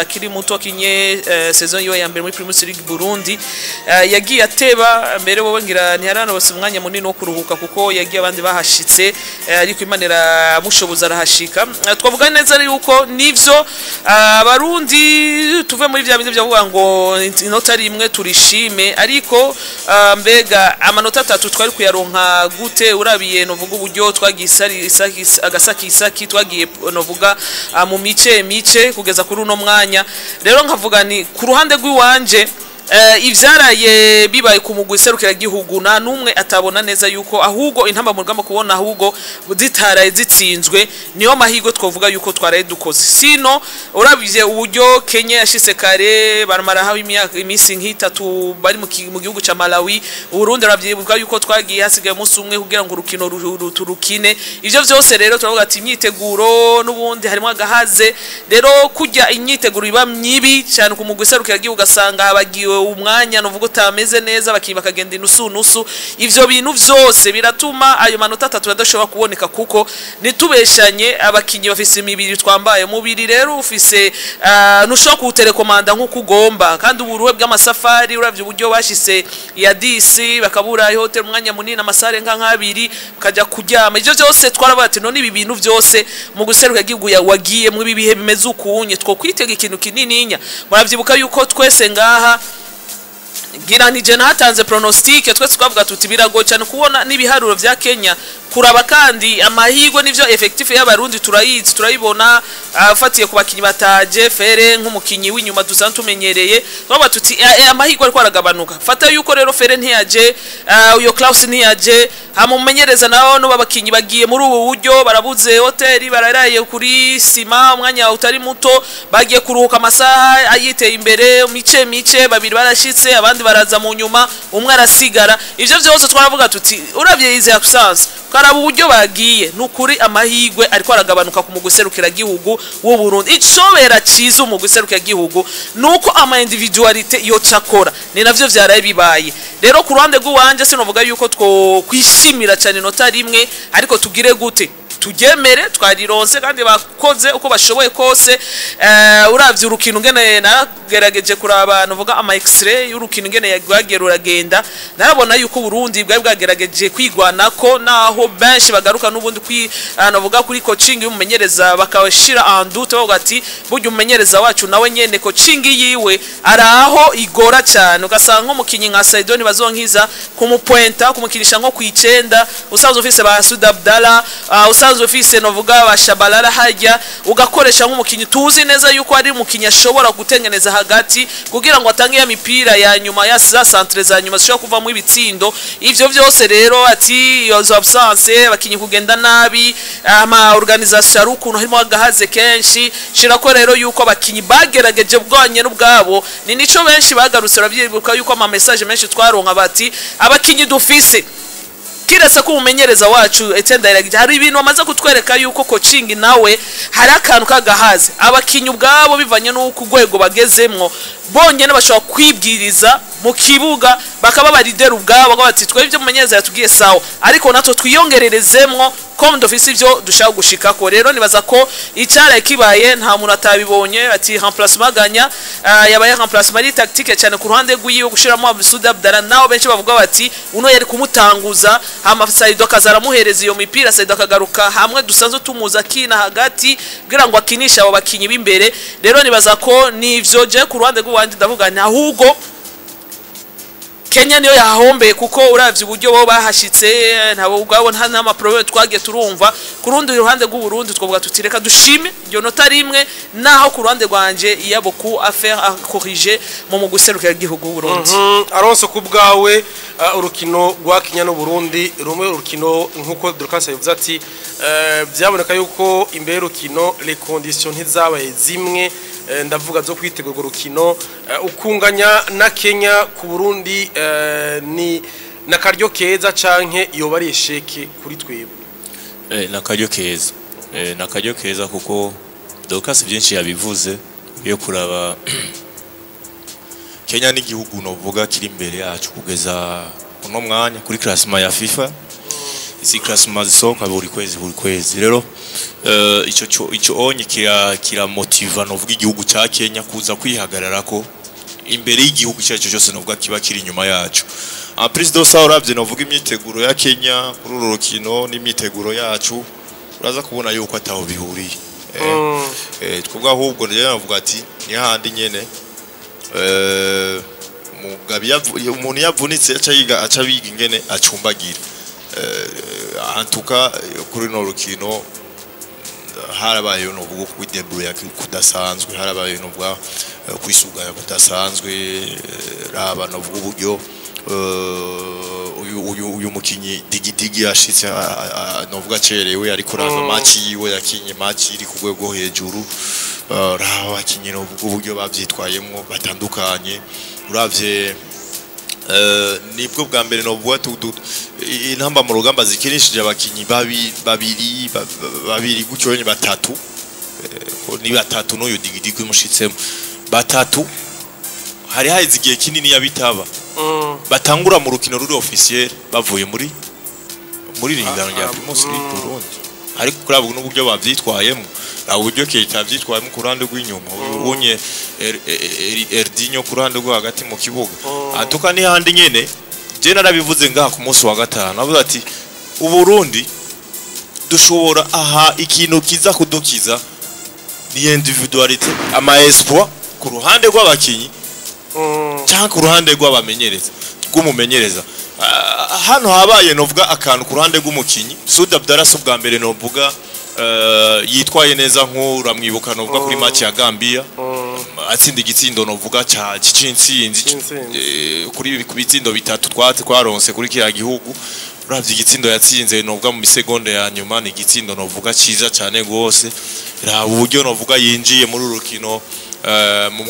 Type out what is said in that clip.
kiri muto kinye saison yo ya mbere muri Primus League Burundi yagiye ateba mbere wowe ngira ntiharana bose umwanya munini wo kuruhuka kuko yagiye abandi bahashitse ariko imanira mushoboza arahashika twavuga neza ari yuko nivyo abarundi tuve muri bya bindi byavuga ngo inota rimwe turishime ariko mbega amanota 3 twari kuyaronka gute urabiye no vuga uburyo twagisari agasaki twagiye no vuga mu mice kugeza kuri uno mwanya rero nkavuga ni ku ruhande rw'iwanje ivyaraye bibaye ku mugwi serukira gihugu na numwe atabona neza yuko ahubwo intamba mu rugamba kubona ahubwo zitaraye zitsinzwe niyo mahigo twovuga yuko twaraye dukoze sino urabije uburyo Kenya yashise kare baramara hawe imisi nk'itatu bari mu gihugu ca Malawi Burundi ravyibuka yuko twagiye hasigaye umunsi umwe kugira ngo urukino turukine ivyo vyose rero turavuga ati imyiteguro n'ubundi harimo agahaze rero kujya imyiteguro iba myibi cyane ku mugwi serukira gihugu gasanga abagiwe umwanya novuga utameze neza bakiba kagenda nusu ivyo bintu vyose biratuma ayo manota 3 badashobora kuboneka kuko nitubeshanye abakinyi bafise imibiri twambaye mubiri rero ufise nushobora kuterekomanda nkuko ugomba kandi uburuwe bw'amasafari uravye uburyo bashise ya DC bakabura hotel umwanya munini amasare nk'abiri kaja kuryama ivyo vyose twaravuga ati none ibi bintu vyose mu guseruka gihugu wagiye mu bibihe bimeze ukunye two kwitega ikintu kinininya muravyibuka yuko twese ngaha Giranije natanze pronostic twese twavuga tuti birago cyane kubona nibiharuro vya Kenya kuraba kandi amahirwe nivyo effective y'abarundi turayizi turayibona afatiye ku bakinyi bataje Fere nk'umukinyi w'inyuma dusanzwe tumenyereye twaba tuti amahirwe ariko aragabanuka fata yuko rero Fere ntiyaje uyo Klaus ntiyaje hamumenyereza nawo no babakinyi bagiye muri ubu buryo barabuze hoteli bararaye kuri sima umwanya utari muto bagiye kuruhuka amasaha ayiteye imbere mice babiri barashitse abandi baraza mu nyuma umwe arasigara ivyo vyose twaravuga tuti uravye ize absence karaba uburyo bagiye nukuri amahirwe ariko aragabanuka ku muguserukira gihugu wo Burundi icobera ciza umuguserukira gihugu nuko ama individualite yo cakora ni navyo vyaraye bibaye rero ku ruhande rw'uwanje sinovuga yuko two kwishimira cyane nota rimwe ariko tugire gute tugemere twarironse kandi bakoze uko bashoboye kose uravye urukino ngene nagerageje kuraba novuga ama x-ray y'urukino ngene yagwagera uragenda narabona yuko Burundi bwari bwagerageje kwigwanako naho benshi bagaruka n'ubundi novuga kuri coaching y'umumenyereza bakawashira andute bavuga ati buryo umumenyereza wacu nawe nyene coaching yiwe araho igora cyane ugasanga nk'umukinyi nka Saidoni bazonkiza kumupointa kumukinisha nko kwicenda usanzwe ufise ba Sud Abdallah office novuga bashabalala hajya ugakoresha nk'umukinyi tuzi neza yuko ari umukinyi ashobora gutengeneza hagati kugira ngo atange ya mipira ya nyuma ya za centre za nyuma zishobora kuva mu ibitsindo ivyo vyose rero ati iyo absence bakinyi kugenda nabi ama organisation rukuno harimo agahaze kenshi shirako rero yuko bakinyi bagerageje bwanye n'ubwabo ni nico benshi bagarutse ravyibuka yuko ama message menshi twaronka bati abakinyi dufise kirasa ko umumenyereza wacu Etienne Ndayiragije hari ibintu amaze kutwereka yuko coaching nawe hari akantu kagahaze abakinyi ubwabo bivanye n'uko gwego bagezemwo bonyene bashobora kwibwiriza mu kibuga bakaba bari leader ubwabo bati twe ibyo umumenyereza yatugiye sawa ariko natwe twiyongererezemwo comme d'office ivyo dushaka gushikako rero nibaza ko icara kibaye nta muntu atabibonye ati remplacement ganya yabaye remplacement ari tactique cyane ku ruhande rw'iyo gushiramo Abdul Abdallah naho benshi bavuga bati uno yari kumutanguza hama Saido kazara muhereza iyo mipira Saido kagaruka hamwe dusanzwe tumuza kina hagati kugira ngo akinisha abo bakinyi b'imbere rero nibaza ko nivyo je ku ruhande rw'uwandi ndavuga nahubwo Kenya niyo yahombeye kuko uravye uburyo bo bahashitse ntabo ubwabo nta nama problem twagiye turumva ku rundi ruhande rw'u Burundi twavuga tutireka dushime iyo nota rimwe naho ku ruhande rwanje yabo ku affaire à corriger mu muguserukira gihugu u Burundi aronso kubgawe urukino rwa Kenya no Burundi rumwe urukino nkuko Dorcas yavuze ati byaboneka yuko imbere urukino les conditions ntizabaye zimwe ndavuga zo kwitegura urukino ukunganya na Kenya ku Burundi ni nakaryo keza canke iyo bari esheke kuri twebwe nakaryo keza kuko Dorcas byinshi yabivuze yo kuraba Kenya n'igihugu novuga kiri imbere yacu kugeza uno mwanya kuri classement ya FIFA izi classement zisohoka buri kwezi rero ico onye kira motiva no vuga igihugu ca Kenya kuza kwihagarara ko imbere y'igihugu cyacu cyose novuga kiba kiri inyuma yacu President Sauravye novuga imyiteguro ya Kenya kuri uru rukino n'imyiteguro yacu uraza kubona yuko ataho bihuriye twubwa ahubwo rero navuga ati ni handi nyene mugabi umuntu yavunitse aca biga ingene acumbagira antuka kuri no rukino harabaye no vuga kwidebrouiller kudasanzwe harabaye no vuga kwisuganya kudasanzwe raba no vuga uburyo uyu mukinyi digidigi yashitse no vuga cerewe ariko rava match yiwe yakinye match iri ku rwego hejuru raba akinye no vuga uburyo bavyitwayemwo batandukanye uravye nibwo bwa mbere no vuga intamba mu rugamba zikinishije abakinyi babiri gucyonye batatu ni batatu n'uyu digidigi mushitsemo batatu hari haize igihe kinini yabitaba batangura mu rukino ruri officiel bavuye muri ringano rya Primus League Burundi ariko kurabwo n'uburyo bavyitwayemo uburyo Keita vyitwayemo ku ruhande rw'inyuma ubunye Erdinho ku ruhande rwo hagati mu kibuga atuka ni handi nyene je narabivuze ngaha ku munsi wa gatanu avuga ati uburundi dushobora aha ikintu kiza kudukiza ni individuality ama espoir ku ruhande rw'abakinyi cyangwa ku ruhande rw'umumenyereza hano habaye novuga akantu ku ruhande rw'umukinyi Sud Abdallah ubwa mbere novuga yitwaye neza nk'uramwibuka novuga kuri match ya Gambia atsinda igitsindo novuga ca cinsinzi kuri bitsindo bitatu twaronse kuri kiriya gihugu uravye igitsindo yatsinze novuga mu misegonde ya nyuma ni igitsindo novuga ciza cyane gose raba uburyo novuga yinjiye muri urukino mu